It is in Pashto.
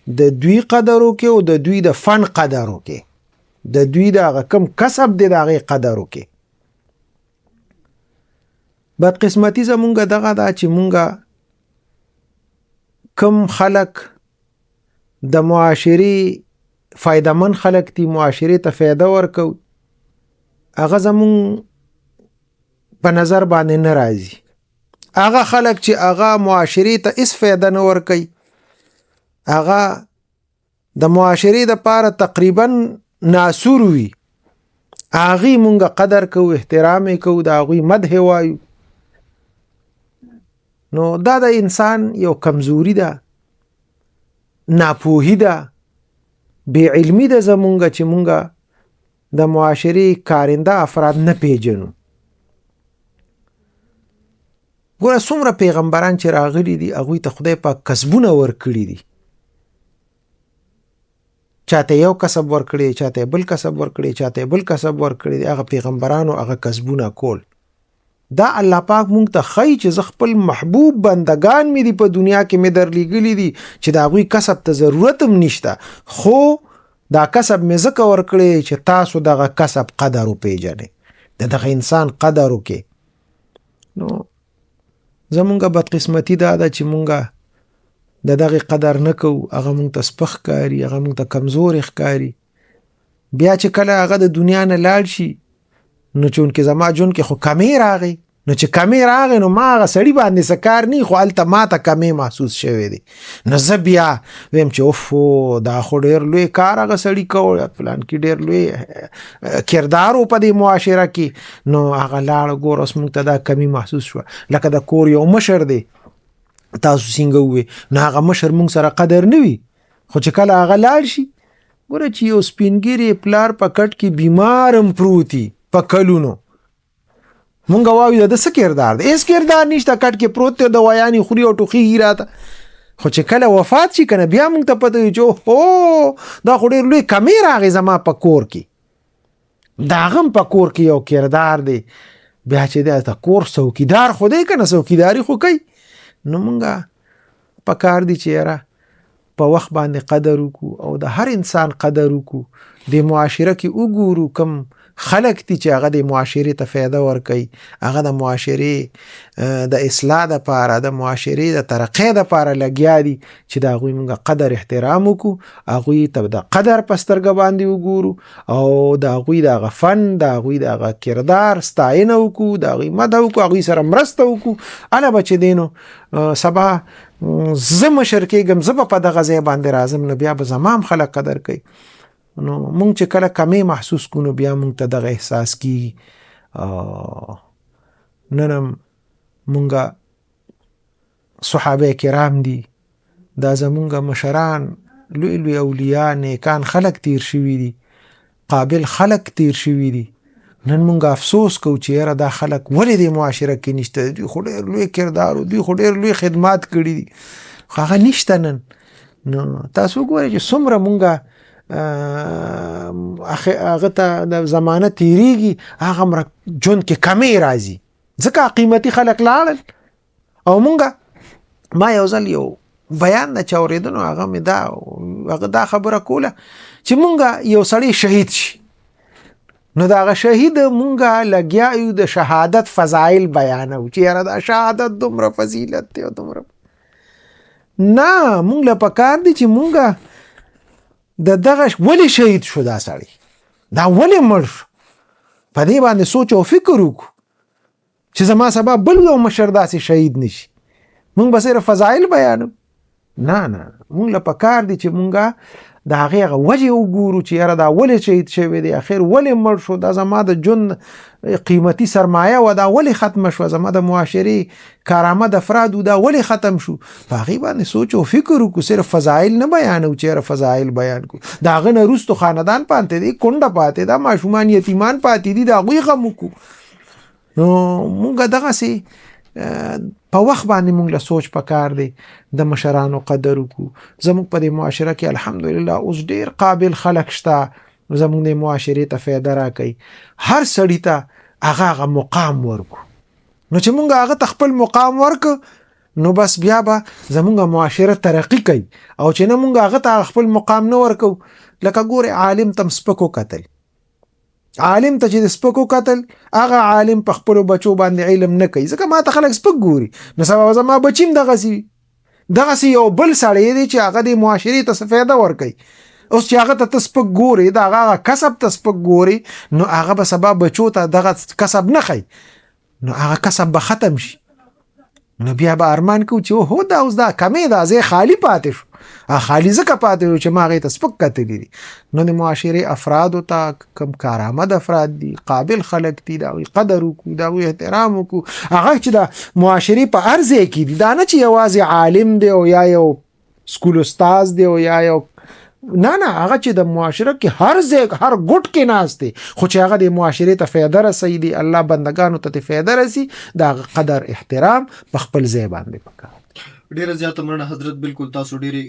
د دوی قدر وکړي او د دوی د فن قدر وکړي، د دوی د هغه کم کسب دی د هغې قدر وکړي. بدقسمتي زمونږ دغه ده چې مونږ کم خلک د معاشري فایدهمند خلک دي، معاشرې ته فایده ورکو، هغه زمون په نظر باندې نه راځي. هغه خلک چې هغه معاشرې ته هیڅ فایده نه ورکوي، هغه د معاشرې دپاره تقریبا ناسور وي، هغې مونږ قدر کوو، احترام یې کوو، د هغوی مدح وایو. نو دا د انسان یو کمزوري ده، ناپوهي ده، بې علمي ده زمونږ چې مونږ د معاشرې کارنده افراد نه پیژنو. ګوره څومره پیغمبران چې راغلي دي هغوی ته خدای پاک کسبونه ورکړي دي، چاته یو کسب ورکړي، چاته بل کسب ورکړي، چاته بل کسب ورکړي دي. هغه پیغمبرانو هغه کسبونه کول، دا الله پاک مونږ ته ښایي چې زه خپل محبوب بندگان مې دي په دنیا کې مې درلیږلي دي چې د هغوی کسب ته ضرورت هم نشته، خو دا کسب مې ځکه ورکړی چې تاسو دغه کسب قدر وپېژنئ، د دغه انسان قدر وکړئ. نو زمونږ بدقسمتي دا ده چې مونږ د دغه قدر نه کوو، هغه مونږ ته سپک ښکاري، هغه مونږ ته کمزوري ښکاري. بیا چې کله هغه د دنیا نه لاړ شي، نو چونکې زما ژوند کې خو کمی راغی، نو چې کمی راغی نو ما هغه سړي باندې څه کار نه، خو هلته ما ته کمی محسوس شوی دی. نو زه بیا ویم چې اوفو دا خو ډېر لوی کار هغه سړي کوو، فلان کې ډېر لوی کردار و په دې معاشره کې. نو هغه لاړ، ګوره اوس موږ ته دا کمی محسوس شوه. لکه د کور یو مشر دی، تاسو څنګه ووې، نو هغه مشر موږ سره قدر نه وي، خو چې کله هغه لاړ شي، ګوره چې یو سپینګیری پلار په کټ کې بیمار هم پروتي په کلونو، مونږ وایو د څه کردار دی؟ هیڅ کردار نشته، کټ کې پروت دی، دوایانې خوري او ټوخېږي راته. خو چې کله وفات شي کنه بیا مونږ ته پته وي چې هو دا خو ډېر لوی کمی راغی زما په کور کې، د هغه هم په کور کې یو کردار دی. بیا چې دی د کور څوکیدار خو دی که نه، څوکیداري خو کوي. نو مونږ په کار دی چې یاره په وخت باندې قدر وکړو او د هر انسان قدر وکړو. د معاشره کې وګورو کم خلق دي چې هغه د معاشرې ته فایده ورکوي، هغه د معاشرې د اصلاح دپاره، د معاشرې د ترقۍ دپاره لګیا دي، چې د هغوی موږ قدر احترام وکړو، هغوی ته د قدر په سترګه باندې وګورو او د هغوی د هغه فن، د هغوی د هغه کردار ستاینه وکړو، د هغوی مدح وکړو، هغوی سره مرسته وکړو. هله به چې دی نو سبا زه مشر کېږم، زه به په دغه ځای باندې راځم، نو بیا به زما هم خلک قدر کوي. نو مونږ چې کله کمی محسوس کو، نو بیا مونږ ته دغه احساس کیږي. نن هم مونږه صحابه کرام دي، دا زمونږه مشران، لوی لوی اولیاء، نیکان خلق تیر شوي دي، قابل خلق تیر شوي دي. نن مونږ افسوس کوو چې یاره دا خلق ولې د معاشره کې نشته، دوی خو ډېر لوی کردار او دوی خو ډېر لوی خدمات کړي دي، خو هغه نشته نن. نو تاسو ګورئ چې څومره مونږه هغه ته د زمانه تیریږي، هغه ژوند کې کمی راځي، ځکه قیمتي خلک لاړل. او مونږه ما یو ځل یو بیان نه چا اورېده، نو هغه مې دا خبره کوله چې مونږه یو سړی شهید شي، نو د هغه شهید مونږه لګیا یو د شهادت فضایل بیانو چې یاره دا شهادت دومره فضیلت دی او دومره نه. مونږ له پکار دی چې مونږه دغه ولی شهید شو، دا سړی دا ولی مړ شو، په دې باندې سوچ او فکر وکړو چې زما سبا بل یو مشر داسې شهید نشي. مونږ به صرف فضایل بیانو؟ نه، مونږ له پکار دی چې مونږه د هغې هغه وجې وګورو چې یاره دا ولې شهید شوی دی، اخر ولې مړ شو، دا زما د ژوند قیمتي سرمایه و، دا ولې ختمه شوه، زما د معاشرې کارآمد افراد دا ولې ختم شو. په هغې باندې سوچ او فکر وکړو، صرف فضایل نه بیانو چې یاره فضایل بیان کړو. د هغه نه وروستو خاندان پاتې دی، کونډه پاتې ده، ماشومان یتیمان پاتې دي، د هغوی غم وکړو. نو مونږ دغسې په وخت باندې مونږ له سوچ پکار دی، د مشرانو قدر وکړو. زمونږ په دې معاشره کې الحمدلله اوس ډېر قابل خلک شته، زمونږ د معاشرې ته فایده راکوي. هر سړي ته هغه مقام ورکړو، نو چې مونږ هغه ته خپل مقام ورکړو، نو بس بیا به زمونږ معاشره ترقی کوي. او چې نه مونږ هغه ته خپل مقام نه ورکو. لکه ګوره عالم تم سپکو قتل، عالم ته چې سپکو قتل، هغه عالم په خپل بچو باندې علم نه کوي، ځکه ما ته خلک سپک ګوري. نو سبا زما بچیم دغه یو بل سړی دی چې هغه د معاشري ته څه فایده ورکوي. اوس چې هغه ته سپک ګوري، دا هغه کسب ته سپک ګوري، نو هغه به سبا بچو ته دغه کسب نه خي، نو هغه کسب به ختم شي. نو بیا به ارمان کو چې هو دا اوس دا کمې دا زه خالی پاتې شو، خالی ځکه پاتې شو چې ما هغې ته سپک کتلی دي. نو د معاشرې افرادو ته کم کارآمد افراد دي، قابل خلک دي، د هغوی قدر وکړو، د هغوی احترام وکړو. هغه چې د معاشرې په هر ځای کې دي، دا نه چې یوازې عالم دی او یا یو سکول استاز دی او یا یو نه، هغه چې د معاشره کې هر ځای هر ګوټ کې ناست دی، خو چې هغه د معاشرې ته فایده رسوي دي، الله بندگانو ته فایده رسي، د هغه قدر احترام په خپل ځای باندې پکار. ډیره زیاته مننه حضرت. بالکل تاسو ډیره